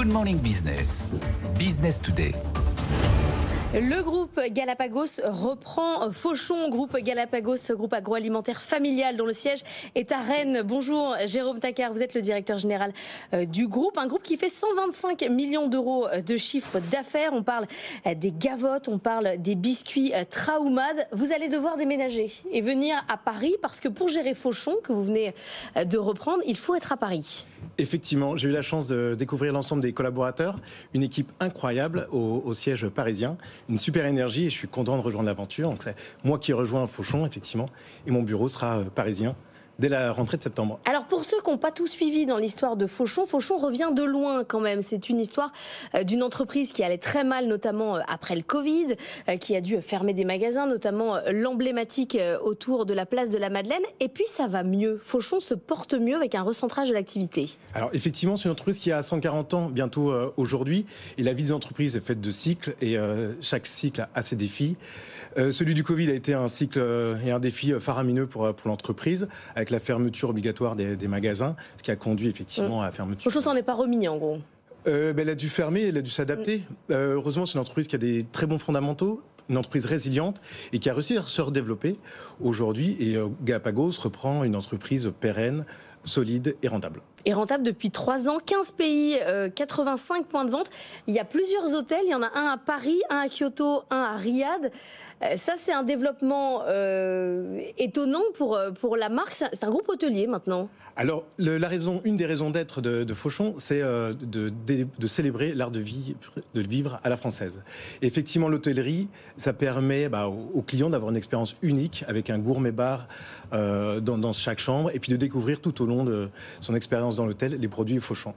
Good Morning Business, Business Today. Le groupe Galapagos reprend Fauchon, groupe Galapagos, groupe agroalimentaire familial dont le siège est à Rennes. Bonjour Jérôme Tacquart, vous êtes le directeur général du groupe. Un groupe qui fait 125 millions d'euros de chiffre d'affaires. On parle des gavottes, on parle des biscuits Traumad. Vous allez devoir déménager et venir à Paris parce que pour gérer Fauchon, que vous venez de reprendre, il faut être à Paris. Effectivement, j'ai eu la chance de découvrir l'ensemble des collaborateurs, une équipe incroyable au siège parisien, une super énergie et je suis content de rejoindre l'aventure. Donc c'est moi qui rejoins Fauchon, effectivement, et mon bureau sera parisien dès la rentrée de septembre. Alors pour ceux qui n'ont pas tout suivi dans l'histoire de Fauchon, Fauchon revient de loin quand même. C'est une histoire d'une entreprise qui allait très mal, notamment après le Covid, qui a dû fermer des magasins, notamment l'emblématique autour de la place de la Madeleine. Et puis ça va mieux. Fauchon se porte mieux avec un recentrage de l'activité. Alors effectivement, c'est une entreprise qui a 140 ans bientôt aujourd'hui. Et la vie des entreprises est faite de cycles et chaque cycle a ses défis. Celui du Covid a été un cycle et un défi faramineux pour l'entreprise, avec la fermeture obligatoire des magasins, ce qui a conduit effectivement à la fermeture. Fauchon s'en est pas remis en gros. Elle a dû fermer, elle a dû s'adapter. Heureusement, c'est une entreprise qui a des très bons fondamentaux, une entreprise résiliente et qui a réussi à se redévelopper aujourd'hui. Et Galapagos reprend une entreprise pérenne, solide et rentable. Et rentable depuis 3 ans, 15 pays, 85 points de vente. Il y a plusieurs hôtels, il y en a un à Paris, un à Kyoto, un à Riyad. Ça, c'est un développement étonnant pour la marque. C'est un groupe hôtelier maintenant. Alors, une des raisons d'être de Fauchon, c'est de célébrer l'art de vivre à la française. Et effectivement, l'hôtellerie, ça permet aux clients d'avoir une expérience unique avec un gourmet bar dans chaque chambre et puis de découvrir tout au long de son expérience dans l'hôtel les produits Fauchon.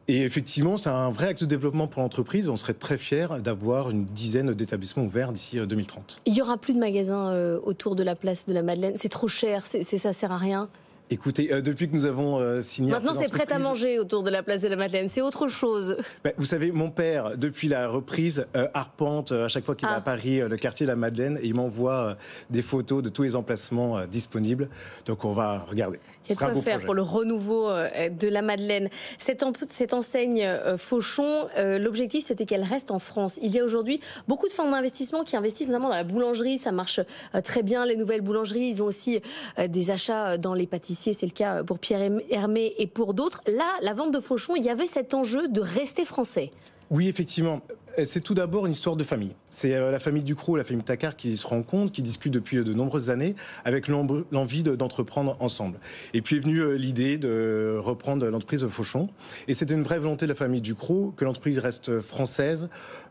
Et effectivement, c'est un vrai axe de développement pour l'entreprise. On serait très fiers d'avoir une dizaine d'établissements ouverts d'ici 2030. Il n'y aura plus de magasins autour de la place de la Madeleine. C'est trop cher, ça sert à rien. Écoutez, depuis que nous avons signé... Maintenant, c'est prêt à manger autour de la place de la Madeleine. C'est autre chose. Vous savez, mon père, depuis la reprise, arpente à chaque fois qu'il est à Paris, le quartier de la Madeleine, et il m'envoie des photos de tous les emplacements disponibles. Donc, on va regarder. Il y a de quoi faire pour le renouveau de la Madeleine. Cette enseigne Fauchon, l'objectif, c'était qu'elle reste en France. Il y a aujourd'hui beaucoup de fonds d'investissement qui investissent notamment dans la boulangerie. Ça marche très bien, les nouvelles boulangeries. Ils ont aussi des achats dans les pâtissiers. C'est le cas pour Pierre Hermé et pour d'autres. Là, la vente de Fauchon, il y avait cet enjeu de rester français. Oui, effectivement. C'est tout d'abord une histoire de famille. C'est la famille Ducrot, la famille Tacquart qui se rencontrent, qui discutent depuis de nombreuses années avec l'envie d'entreprendre ensemble. Et puis est venue l'idée de reprendre l'entreprise Fauchon. Et c'était une vraie volonté de la famille Ducrot que l'entreprise reste française,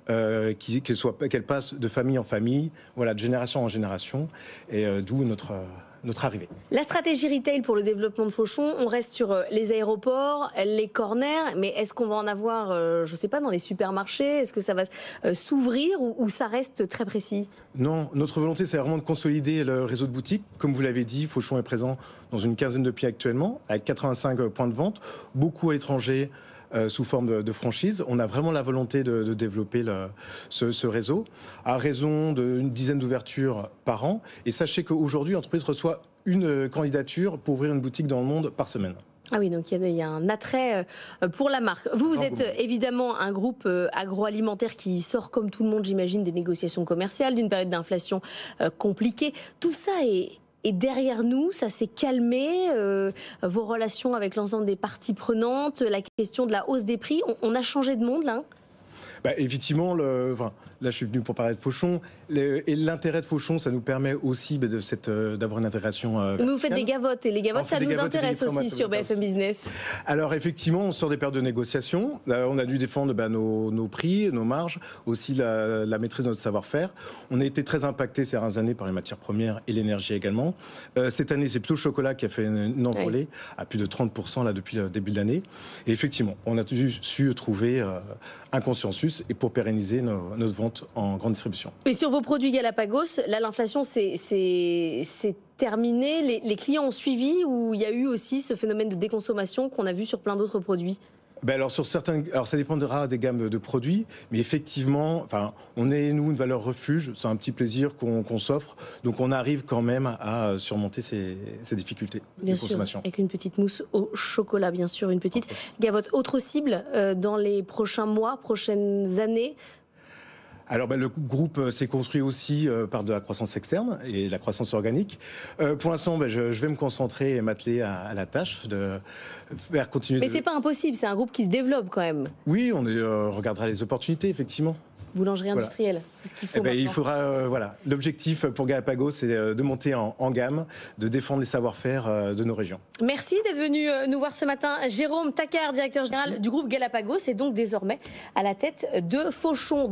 qu'elle passe de famille en famille, voilà, de génération en génération. Et d'où notre arrivée. La stratégie retail pour le développement de Fauchon, on reste sur les aéroports, les corners, mais est-ce qu'on va en avoir, je ne sais pas, dans les supermarchés? Est-ce que ça va s'ouvrir ou ça reste très précis? Non, notre volonté, c'est vraiment de consolider le réseau de boutiques. Comme vous l'avez dit, Fauchon est présent dans une quinzaine de pays actuellement, avec 85 points de vente, beaucoup à l'étranger, sous forme de franchise. On a vraiment la volonté de développer ce réseau à raison d'une dizaine d'ouvertures par an. Et sachez qu'aujourd'hui, l'entreprise reçoit une candidature pour ouvrir une boutique dans le monde par semaine. Ah oui, donc il y a un attrait pour la marque. Vous êtes évidemment un groupe agroalimentaire qui sort comme tout le monde, j'imagine, des négociations commerciales, d'une période d'inflation compliquée. Tout ça est derrière nous, ça s'est calmé, vos relations avec l'ensemble des parties prenantes, la question de la hausse des prix, on a changé de monde là? Effectivement, là je suis venu pour parler de Fauchon, et l'intérêt de Fauchon, ça nous permet aussi d'avoir une intégration. Mais vous faites des gavottes, et les gavottes, ça nous intéresse aussi sur BFM Business. Alors effectivement, on sort des périodes de négociation, on a dû défendre nos prix, nos marges, aussi la maîtrise de notre savoir-faire. On a été très impacté ces dernières années par les matières premières et l'énergie également. Cette année, c'est plutôt le chocolat qui a fait une envolée à plus de 30% là, depuis le début de l'année. Et effectivement, on a su trouver un consensus et pour pérenniser notre vente en grande distribution. Et sur vos produits Galapagos, là l'inflation c'est terminé, les clients ont suivi ou il y a eu aussi ce phénomène de déconsommation qu'on a vu sur plein d'autres produits? Ben alors sur certains, alors ça dépendra des gammes de produits, mais effectivement, enfin, on est nous une valeur refuge, c'est un petit plaisir qu'on s'offre, donc on arrive quand même à surmonter ces difficultés de consommation. Avec une petite mousse au chocolat, bien sûr, une petite. Gavotte, autre cible dans les prochains mois, prochaines années? Alors le groupe s'est construit aussi par de la croissance externe et de la croissance organique. Pour l'instant, je vais me concentrer et m'atteler à la tâche de faire continuer. Mais c'est pas impossible, c'est un groupe qui se développe quand même. Oui, on regardera les opportunités, effectivement. Boulangerie industrielle, c'est ce qu'il faut. Il faudra, voilà, l'objectif pour Galapagos, c'est de monter en gamme, de défendre les savoir-faire de nos régions. Merci d'être venu nous voir ce matin. Jérôme Taccard, directeur général du groupe Galapagos, et donc désormais à la tête de Fauchon.